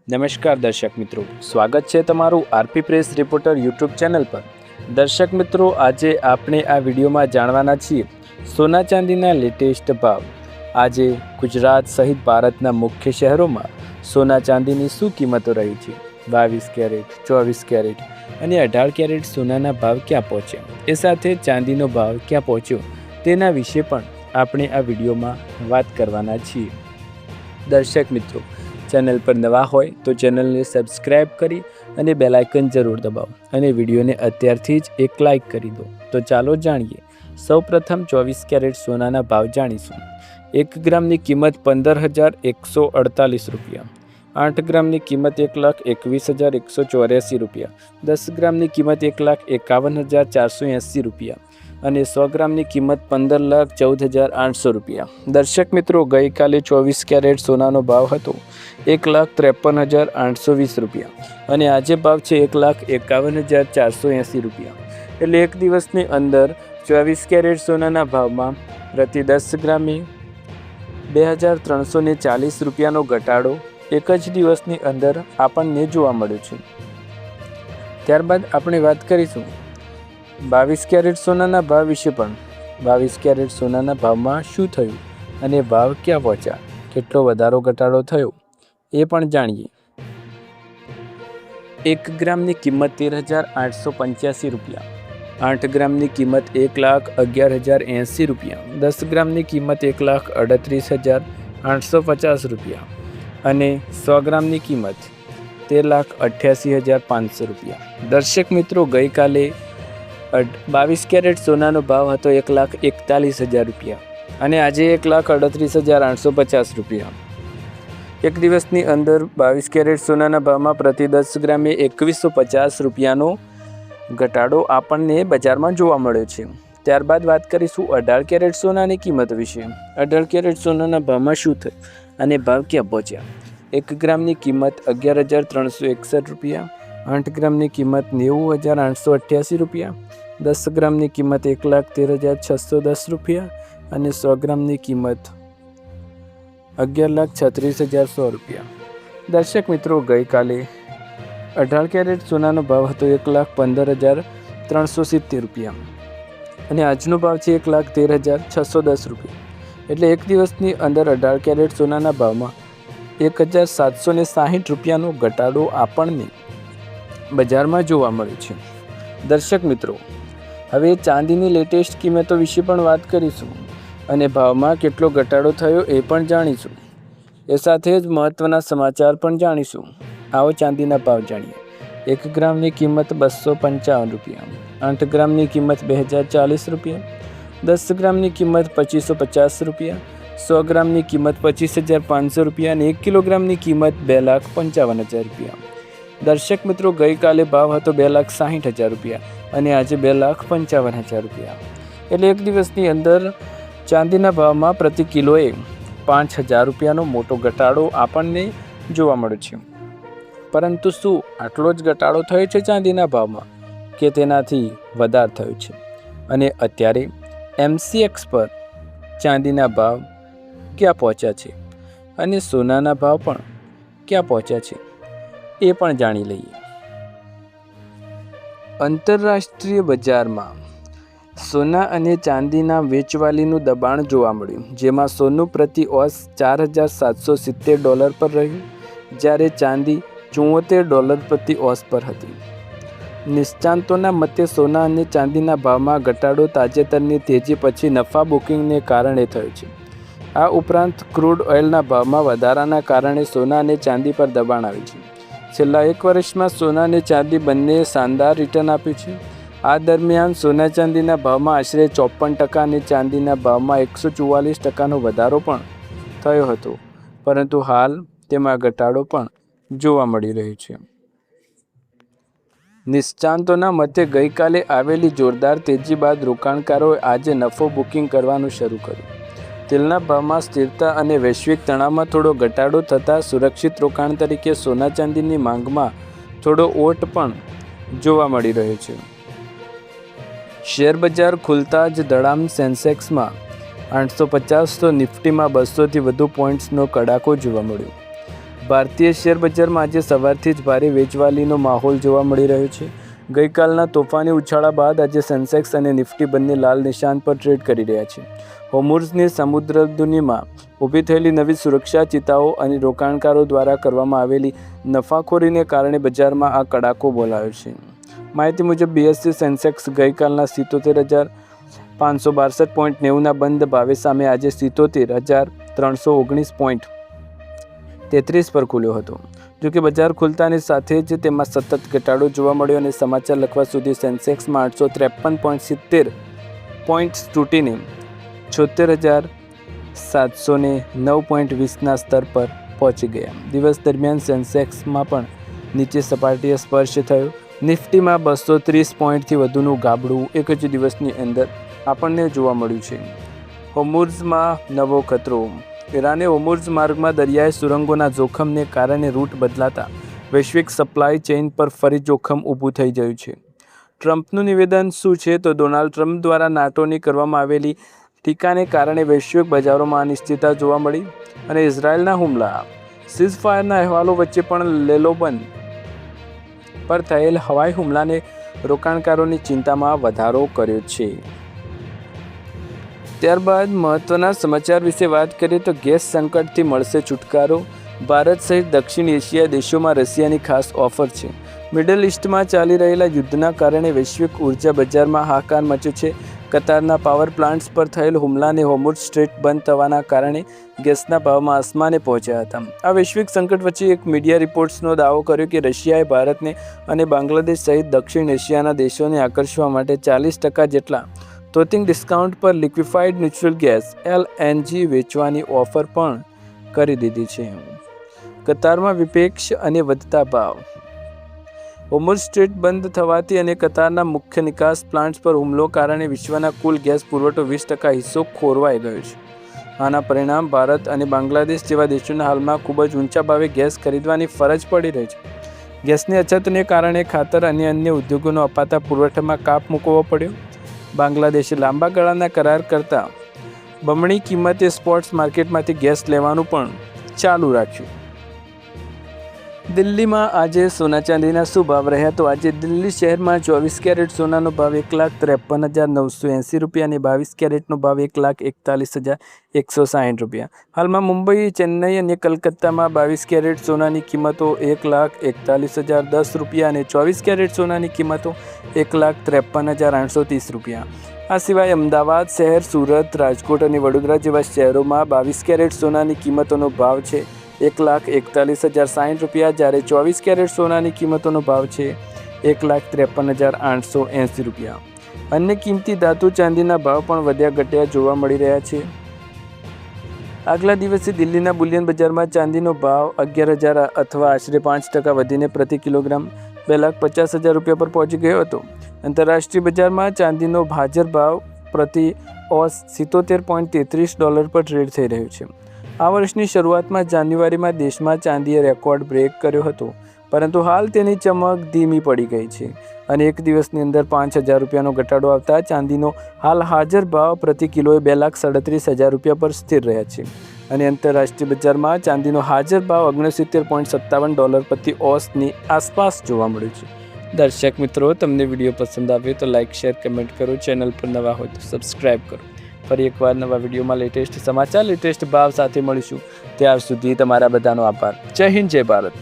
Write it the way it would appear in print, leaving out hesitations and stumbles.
નમસ્કાર દર્શક મિત્રો, સ્વાગત છે તમારું RP press reporter YouTube channel પર। દર્શક મિત્રો, આજે આપણે આ વિડીયોમાં જાણવાના છીએ સોના ચાંદીના લેટેસ્ટ ભાવ। આજે ગુજરાત સહિત ભારતના મુખ્ય શહેરોમાં સોના ચાંદીની શું કિંમતો રહી છે, 22 કેરેટ, 24 કેરેટ અને 18 કેરેટ સોનાના ભાવ ક્યાં પહોંચ્યા, એ સાથે ચાંદીનો ભાવ ક્યાં પહોંચ્યો તેના વિશે પણ આપણે આ વિડીયોમાં વાત કરવાના છીએ। દર્શક મિત્રો, ચેનલ પર નવા હોય તો ચેનલને સબસ્ક્રાઇબ કરી અને બેલ આઇકન જરૂર દબાવો અને વિડીયોને અત્યારથી જ એક લાઇક કરી દો। તો ચાલો જાણીએ। સૌપ્રથમ 24 કેરેટ સોનાના ભાવ જાણીશું। 1 ગ્રામની કિંમત 15,148 રૂપિયા, 8 ગ્રામની કિંમત 1,21,184 રૂપિયા, 10 ગ્રામની કિંમત 1,51,480 રૂપિયા અને 100 ગ્રામની કિંમત 15,14,800 રૂપિયા। દર્શક મિત્રો, ગઈકાલે 24 કેરેટ સોનાનો ભાવ હતો 1,53,820 રૂપિયા અને આજે ભાવ છે 1,51,480 રૂપિયા। એટલે એક દિવસની અંદર 24 કેરેટ સોનાના ભાવમાં પ્રતિ 10 ગ્રામે 2,340 રૂપિયાનો ઘટાડો એક જ દિવસની અંદર આપણને જોવા મળ્યો છે। ત્યારબાદ આપણે વાત કરીશું 22 કેરેટ સોનાના ભાવ વિશે પણ। 22 કેરેટ સોનાના ભાવમાં શું થયું અને ભાવ ક્યાં પહોંચ્યા, કેટલો વધારો ઘટાડો થયો એ પણ જાણીએ। 1 ગ્રામની કિંમત 13,885 રૂપિયા, 8 ગ્રામની કિંમત 1,11,080 રૂપિયા, 10 ગ્રામની કિંમત 1,38,850 રૂપિયા અને 100 ગ્રામની કિંમત 13,88,500 રૂપિયા। દર્શક મિત્રો, ગઈકાલે 22 કેરેટ સોનાનો ભાવ હતો 1,41,000 રૂપિયા અને આજે 1,38,850 રૂપિયા। એક દિવસની અંદર 22 કેરેટ સોનાના ભાવમાં પ્રતિ 10 ગ્રામે 2,150 રૂપિયાનો ઘટાડો આપણને બજારમાં જોવા મળ્યો છે। ત્યારબાદ વાત કરીશું 18 કેરેટ સોનાની કિંમત વિશે। 18 કેરેટ સોનાના ભાવમાં શું થયું અને ભાવ ક્યાં પહોંચ્યા। 1 ગ્રામની કિંમત 11,361 રૂપિયા, 8 ગ્રામની કિંમત 90,888 રૂપિયા, 10 ગ્રામની કિંમત 1,13,610 રૂપિયા અને 100 ગ્રામની કિંમત 11,36,100 રૂપિયા। દર્શક મિત્રો, ગઈકાલે 18 કેરેટ સોનાનો ભાવ હતો 1,15,370 રૂપિયા અને આજનો ભાવ છે 1,13,610 રૂપિયા। એટલે એક દિવસની અંદર 18 કેરેટ સોનાના ભાવમાં 1,760 રૂપિયાનો ઘટાડો આપણને બજારમાં જોવા મળ્યો છે। દર્શક મિત્રો, હવે ચાંદીની લેટેસ્ટ કિંમતો વિશે પણ વાત કરીશું અને ભાવમાં કેટલો ઘટાડો થયો એ પણ જાણીશું। એ સાથે જ મહત્ત્વના સમાચાર પણ જાણીશું। આવો ચાંદીના ભાવ જાણીએ। 1 ગ્રામની કિંમત 255 રૂપિયા, 8 ગ્રામની કિંમત 2,040 રૂપિયા, 10 ગ્રામની કિંમત 2,550 રૂપિયા, 100 ગ્રામની કિંમત 25,500 રૂપિયા અને 1 કિલોગ્રામની કિંમત 2,55,000 રૂપિયા। દર્શક મિત્રો, ગઈકાલે ભાવ હતો 2,60,000 રૂપિયા અને આજે 2,55,000 રૂપિયા। એટલે એક દિવસની અંદર ચાંદીના ભાવમાં પ્રતિ કિલોએ 5,000 રૂપિયાનો મોટો ઘટાડો આપણને જોવા મળ્યો છે। પરંતુ શું આટલો જ ઘટાડો થયો છે ચાંદીના ભાવમાં કે તેનાથી વધારે થયો છે? અને અત્યારે MCX પર ચાંદીના ભાવ ક્યાં પહોંચ્યા છે અને સોનાના ભાવ પણ ક્યાં પહોંચ્યા છે એ પણ જાણી લઈએ। આંતરરાષ્ટ્રીય બજારમાં સોના અને ચાંદીના વેચવાલીનું દબાણ જોવા મળ્યું, જેમાં સોનું પ્રતિ ઓસ $4,770 પર રહ્યું, જ્યારે ચાંદી $74 પ્રતિ ઓસ પર હતી। નિષ્ણાતોના મતે સોના અને ચાંદીના ભાવમાં ઘટાડો તાજેતરની તેજી પછી નફા બુકિંગને કારણે થયો છે। આ ઉપરાંત ક્રૂડ ઓઇલના ભાવમાં વધારાના કારણે સોના અને ચાંદી પર દબાણ આવ્યું છે। છેલ્લા 1 વર્ષમાં સોના અને ચાંદી બંનેએ શાનદાર રિટર્ન આપ્યું છે। આ દરમિયાન સોના ચાંદીના ભાવમાં આશરે 54% અને ચાંદીના ભાવમાં 144%નો વધારો પણ થયો હતો, પરંતુ હાલ તેમાં ઘટાડો પણ જોવા મળી રહ્યો છે। નિષ્ણાતોના મતે ગઈકાલે આવેલી જોરદાર તેજી બાદ રોકાણકારોએ આજે નફો બુકિંગ કરવાનું શરૂ કર્યું। તેલના ભાવમાં સ્થિરતા અને વૈશ્વિક તણાવમાં થોડો ઘટાડો થતાં સુરક્ષિત રોકાણ તરીકે સોના ચાંદીની માંગમાં થોડો ઓટ પણ જોવા મળી રહ્યો છે। શેર બજાર ખુલતા જ ધડામ સેન્સેક્સમાં 850 તો નિફ્ટીમાં 200થી વધુ પોઈન્ટ્સનો કડાકો જોવા મળ્યો। ભારતીય શેર બજારમાં આજે સવારથી જ ભારે વેચવાલીનો માહોલ જોવા મળી રહ્યો છે. ગઈકાલના તોફાની ઉછાળા બાદ આજે સેન્સેક્સ અને નિફ્ટી બંને લાલ નિશાન પર ટ્રેડ કરી રહ્યા છે. હોર્મુઝની સમુદ્રધુનીમાં ઊભી થયેલી નવી સુરક્ષા ચિંતાઓ અને રોકાણકારો દ્વારા કરવામાં આવેલી નફાખોરીને કારણે બજારમાં આ કડાકો બોલાયો છે. માહિતી મુજબ BSE સેન્સેક્સ ગઈકાલના 77,562.90ના બંધ ભાવે સામે આજે 77,319.33 પર ખુલ્યો હતો. જોકે બજાર ખુલતાની સાથે જ તેમાં સતત ઘટાડો જોવા મળ્યો અને સમાચાર લખવા સુધી સેન્સેક્સમાં 853.70 પોઈન્ટ્સ તૂટીને 76,709.20ના સ્તર પર પહોંચી ગયા. દિવસ દરમિયાન સેન્સેક્સમાં પણ નીચે સપાટીએ સ્પર્શ થયો. નિફ્ટીમાં 230 પોઈન્ટથી વધુનું ગાબડું એક જ દિવસની અંદર આપણને જોવા મળ્યું છે. હોર્મુઝમાં નવો ખતરો. ઈરાને હોર્મુઝ માર્ગમાં દરિયાઈ સુરંગોના જોખમને કારણે રૂટ બદલાતા વૈશ્વિક સપ્લાય ચેઇન પર ફરી જોખમ ઊભું થઈ ગયું છે. ટ્રમ્પનું નિવેદન શું છે? તો ડોનાલ્ડ ટ્રમ્પ દ્વારા નાટોની કરવામાં આવેલી ટીકાને કારણે વૈશ્વિક બજારોમાં અનિશ્ચિતતા જોવા મળી અને ઇઝરાયલના હુમલા, સીઝફાયરના અહેવાલો વચ્ચે પણ લેબનોન પર થયેલ હવાઈ હુમલાને રોકાણકારોની ચિંતામાં વધારો કર્યો છે. ત્યારબાદ મહત્વના સમાચાર વિશે વાત કરીએ તો ગેસ સંકટથી મળશે છુટકારો. ભારત સહિત દક્ષિણ એશિયા દેશોમાં રશિયાની ખાસ ઓફર છે. મિડલ ઇસ્ટમાં ચાલી રહેલા યુદ્ધના કારણે વૈશ્વિક ઉર્જા બજારમાં હાહાકાર મચ્યો છે. કતારના પાવર પ્લાન્ટ્સ પર થયેલ હુમલાને હોર્મુઝ સ્ટ્રેટ બંધ થવાના કારણે ગેસના ભાવમાં આસમાને પહોંચ્યા હતા. આ વૈશ્વિક સંકટ વચ્ચે એક મીડિયા રિપોર્ટ્સનો દાવો કર્યો કે રશિયાએ ભારતને અને બાંગ્લાદેશ સહિત દક્ષિણ એશિયાના દેશોને આકર્ષવા માટે 40% જેટલા તોતિંગ ડિસ્કાઉન્ટ પર લિક્વિફાઈડ નેચરલ ગેસ LNG વેચવાની ઓફર પણ કરી દીધી છે. કતારમાં વિપેક્ષ અને વધતા ભાવ. હોર્મુઝ સ્ટ્રેટ બંધ થવાથી અને કતારના મુખ્ય નિકાસ પ્લાન્ટ્સ પર હુમલો કારણે વિશ્વના કુલ ગેસ પુરવઠો 20% હિસ્સો ખોરવાઈ ગયો છે. આના પરિણામ ભારત અને બાંગ્લાદેશ જેવા દેશોને હાલમાં ખૂબ જ ઊંચા ભાવે ગેસ ખરીદવાની ફરજ પડી રહી છે. ગેસની અછતને કારણે ખાતર અને અન્ય ઉદ્યોગોનો અપાતા પુરવઠામાં કાપ મૂકવો પડ્યો. બાંગ્લાદેશે લાંબા ગાળાના કરાર કરતાં બમણી કિંમતે સ્પોટ્સ માર્કેટમાંથી ગેસ લેવાનું પણ ચાલુ રાખ્યું. દિલ્હીમાં આજે સોના ચાંદીના શું ભાવ રહ્યા? તો આજે દિલ્હી શહેરમાં 24 કેરેટ સોનાનો ભાવ 1,53,980 રૂપિયા અને 22 કેરેટનો ભાવ 1,41,160 રૂપિયા. હાલમાં મુંબઈ, ચેન્નઈ અને કલકત્તામાં 22 કેરેટ સોનાની કિંમતો 1,41,010 રૂપિયા અને 24 કેરેટ સોનાની કિંમતો 1,53,830 રૂપિયા. આ સિવાય અમદાવાદ શહેર, સુરત, રાજકોટ અને વડોદરા જેવા શહેરોમાં 22 કેરેટ સોનાની કિંમતોનો ભાવ છે 1,41,060 રૂપિયા, જ્યારે 24 કેરેટ સોનાની કિંમતોનો ભાવ છે 1,53,880 રૂપિયા. અન્ય કિંમતી ધાતુ ચાંદીના ભાવ પણ વધ્યા ઘટ્યા જોવા મળી રહ્યા છે. આગલા દિવસે દિલ્હીના બુલિયન બજારમાં ચાંદીનો ભાવ 11,000 અથવા આશરે 5% વધીને પ્રતિ કિલોગ્રામ 2,50,000 રૂપિયા પર પહોંચી ગયો હતો. આંતરરાષ્ટ્રીય બજારમાં ચાંદીનો હાજર ભાવ પ્રતિ ઓસ $77.33 પર ટ્રેડ થઈ રહ્યો છે. આ વર્ષની શરૂઆતમાં જાન્યુઆરીમાં દેશમાં ચાંદીએ રેકોર્ડ બ્રેક કર્યો હતો, પરંતુ હાલ તેની ચમક ધીમી પડી ગઈ છે અને એક દિવસની અંદર 5,000 રૂપિયાનો ઘટાડો આવતા ચાંદીનો હાલ હાજર ભાવ પ્રતિ કિલોએ 2,37,000 રૂપિયા પર સ્થિર રહ્યા છે અને આંતરરાષ્ટ્રીય બજારમાં ચાંદીનો હાજર ભાવ $69.57 પ્રતિ ઓસની આસપાસ જોવા મળ્યો છે. દર્શક મિત્રો, તમને વિડીયો પસંદ આવ્યો તો લાઇક, શેર, કમેન્ટ કરો. ચેનલ પર નવા હોય તો સબસ્ક્રાઈબ કરો. ફરી એકવાર નવા વિડીયોમાં લેટેસ્ટ સમાચાર, લેટેસ્ટ ભાવ સાથે મળીશું. ત્યાર સુધી તમારા બધાનો આભાર. જય હિન્દ, જય ભારત.